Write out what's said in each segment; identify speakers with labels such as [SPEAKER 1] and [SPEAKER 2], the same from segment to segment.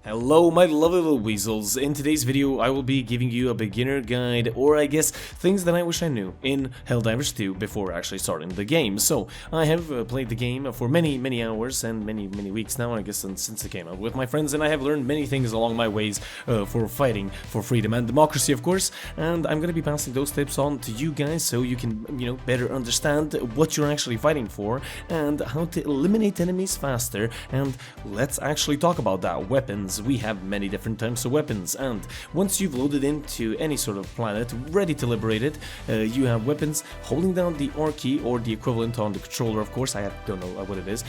[SPEAKER 1] Hello my lovely little weasels. In today's video I will be giving you a beginner guide, or I guess things that I wish I knew in Helldivers 2 before actually starting the game. So I have played the game for many hours and many weeks now, I guess, since it came out with my friends, and I have learned many things along my ways for fighting for freedom and democracy, of course, and I'm gonna be passing those tips on to you guys so you can, better understand what you're actually fighting for and how to eliminate enemies faster. And let's actually talk about that. Weapons. We have many different types of weapons, and once you've loaded into any sort of planet ready to liberate it, you have weapons. Holding down the R key, or the equivalent on the controller, of course, I don't know what it is,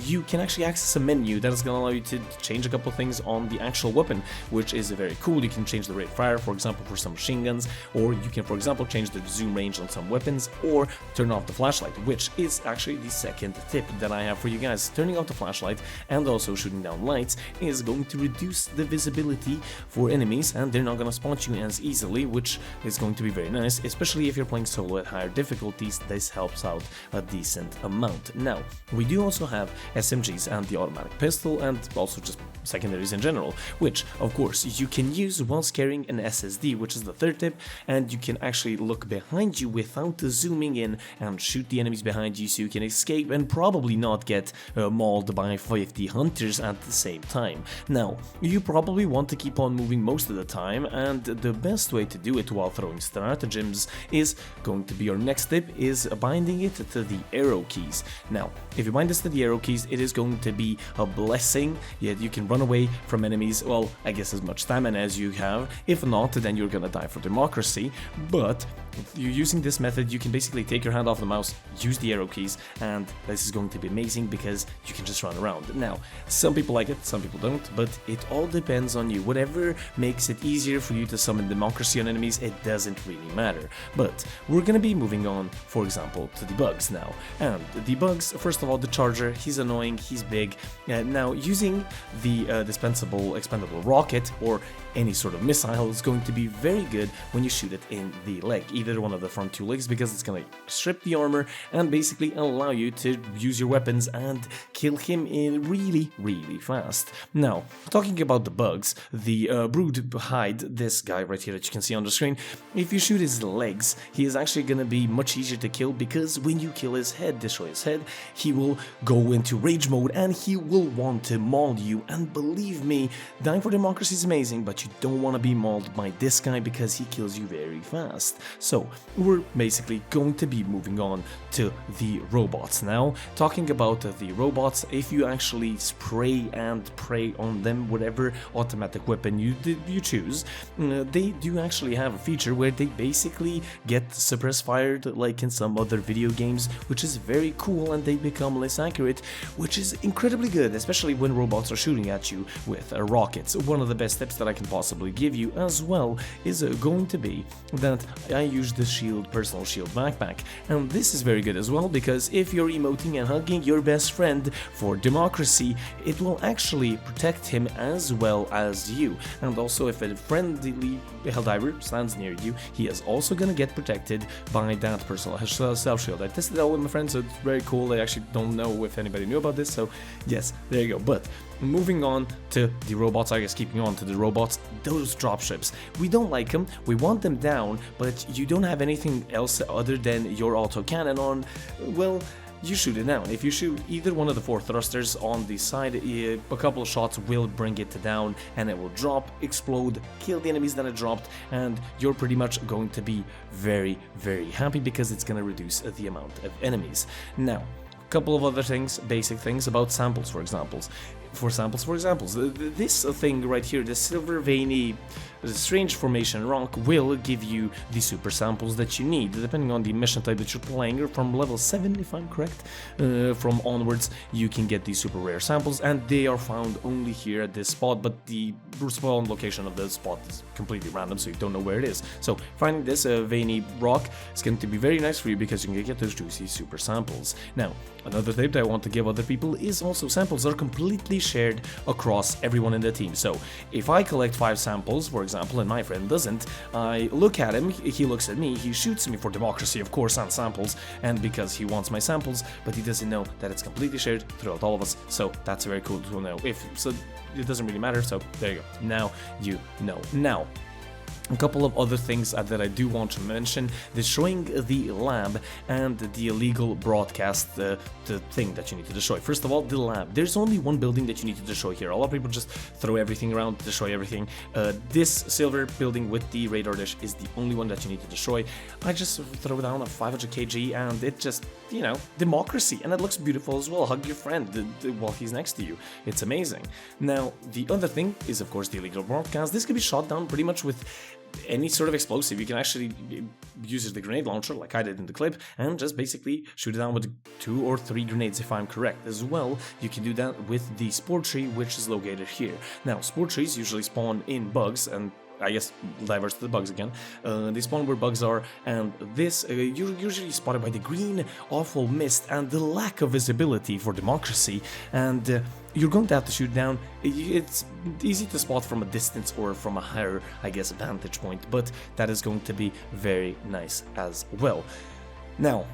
[SPEAKER 1] you can actually access a menu that is going to allow you to change a couple of things on the actual weapon, which is very cool. You can change the rate of fire, for example, for some machine guns, or you can, for example, change the zoom range on some weapons, or turn off the flashlight, which is actually the second tip that I have for you guys. Turning off the flashlight and also shooting down lights is going to reduce the visibility for enemies, and they're not going to spot you as easily, which is going to be very nice, especially if you're playing solo at higher difficulties. This helps out a decent amount. Now, we do also have SMGs and the automatic pistol, and also just secondaries in general, which of course you can use whilst carrying an SSD, which is the third tip, and you can actually look behind you without zooming in and shoot the enemies behind you so you can escape and probably not get mauled by 50 hunters at the same time. Now, you probably want to keep on moving most of the time, and the best way to do it while throwing stratagems is going to be our next tip, is binding it to the arrow keys. Now, if you bind this to the arrow keys, it is going to be a blessing. Yet you can run away from enemies, well, I guess as much stamina as you have. If not, then you're gonna die for democracy. But you're using this method, you can basically take your hand off the mouse, use the arrow keys, and this is going to be amazing because you can just run around. Now, some people like it, some people don't, but it all depends on you. Whatever makes it easier for you to summon democracy on enemies, it doesn't really matter. But we're gonna be moving on, for example, to the bugs now. And the bugs, first of all, the charger, he's annoying, he's big. Now, using the expendable rocket or any sort of missile is going to be very good when you shoot it in the leg, either one of the front two legs, because it's going to strip the armor and basically allow you to use your weapons and kill him in really fast. Now, talking about the bugs, the brood hide, this guy right here that you can see on the screen, if you shoot his legs, he is actually going to be much easier to kill, because when you kill his head, destroy his head, he will go into rage mode and he will want to maul you. And believe me, dying for democracy is amazing, but you don't want to be mauled by this guy because he kills you very fast. So we're basically going to be moving on to the robots now. Talking about the robots, if you actually spray and pray on them, whatever automatic weapon you choose, they do actually have a feature where they basically get suppress fired like in some other video games, which is very cool, and they become less accurate, which is incredibly good, especially when robots are shooting at you with rockets. One of the best tips that I can possibly give you as well is going to be that I use the shield, personal shield backpack, and this is very good as well, because if you're emoting and hugging your best friend for democracy, it will actually protect him as well as you. And also, if a friendly Helldiver stands near you, he is also gonna get protected by that personal self shield. I tested it out with my friends, so it's very cool. I actually don't know if anybody knew about this, so yes, there you go. But moving on to the robots, I guess keeping on to the robots, those dropships, we don't like them, we want them down, but you don't have anything else other than your autocannon on, well, you shoot it down. If you shoot either one of the 4 thrusters on the side, a couple of shots will bring it down and it will drop, explode, kill the enemies that it dropped, and you're pretty much going to be very happy because it's going to reduce the amount of enemies. Now, a couple of other things, basic things about samples, for examples. This thing right here, this silver veiny strange formation rock, will give you the super samples that you need, depending on the mission type that you're playing. From level 7, if I'm correct, from onwards, you can get these super rare samples, and they are found only here at this spot, but the spawn location of the spot is completely random, so you don't know where it is. So finding this veiny rock is going to be very nice for you, because you can get those juicy super samples. Now, another tip that I want to give other people is also samples are completely shared across everyone in the team. So if I collect 5 samples, for example, and my friend doesn't, I look at him, he looks at me, he shoots me for democracy, of course, on samples, and because he wants my samples, but he doesn't know that it's completely shared throughout all of us. So that's very cool to know. So it doesn't really matter, so there you go. Now you know. Now, a couple of other things that I do want to mention: destroying the lab and the illegal broadcast, the thing that you need to destroy. First of all, the lab. There's only one building that you need to destroy here. A lot of people just throw everything around, destroy everything. This silver building with the radar dish is the only one that you need to destroy. I just throw down a 500 kg and it just, you know, democracy, and it looks beautiful as well. Hug your friend while he's next to you. It's amazing. Now, the other thing is, of course, the illegal broadcast. This can be shot down pretty much with any sort of explosive. You can actually use the grenade launcher like I did in the clip and just basically shoot it down with 2 or 3 grenades if I'm correct. As well, you can do that with the spore tree, which is located here. Now, spore trees usually spawn in bugs, and I guess diverse to the bugs again. They spawn where bugs are, and this you're usually spotted by the green awful mist and the lack of visibility for democracy, and you're going to have to shoot down. It's easy to spot from a distance or from a higher, I guess, vantage point, but that is going to be very nice as well. Now,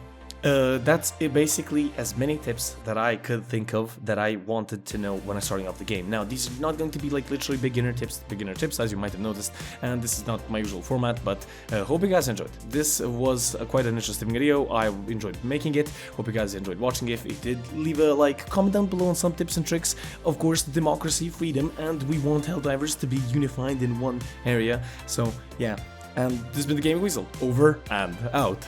[SPEAKER 1] that's basically as many tips that I could think of that I wanted to know when I starting off the game. Now, these are not going to be like literally beginner tips, as you might have noticed, and this is not my usual format, but hope you guys enjoyed. This was quite an interesting video. I enjoyed making it. Hope you guys enjoyed watching it. If you did, leave a like, comment down below on some tips and tricks. Of course, democracy, freedom, and we want Helldivers to be unified in one area. So yeah, and this has been the Gaming Weasel, over and out.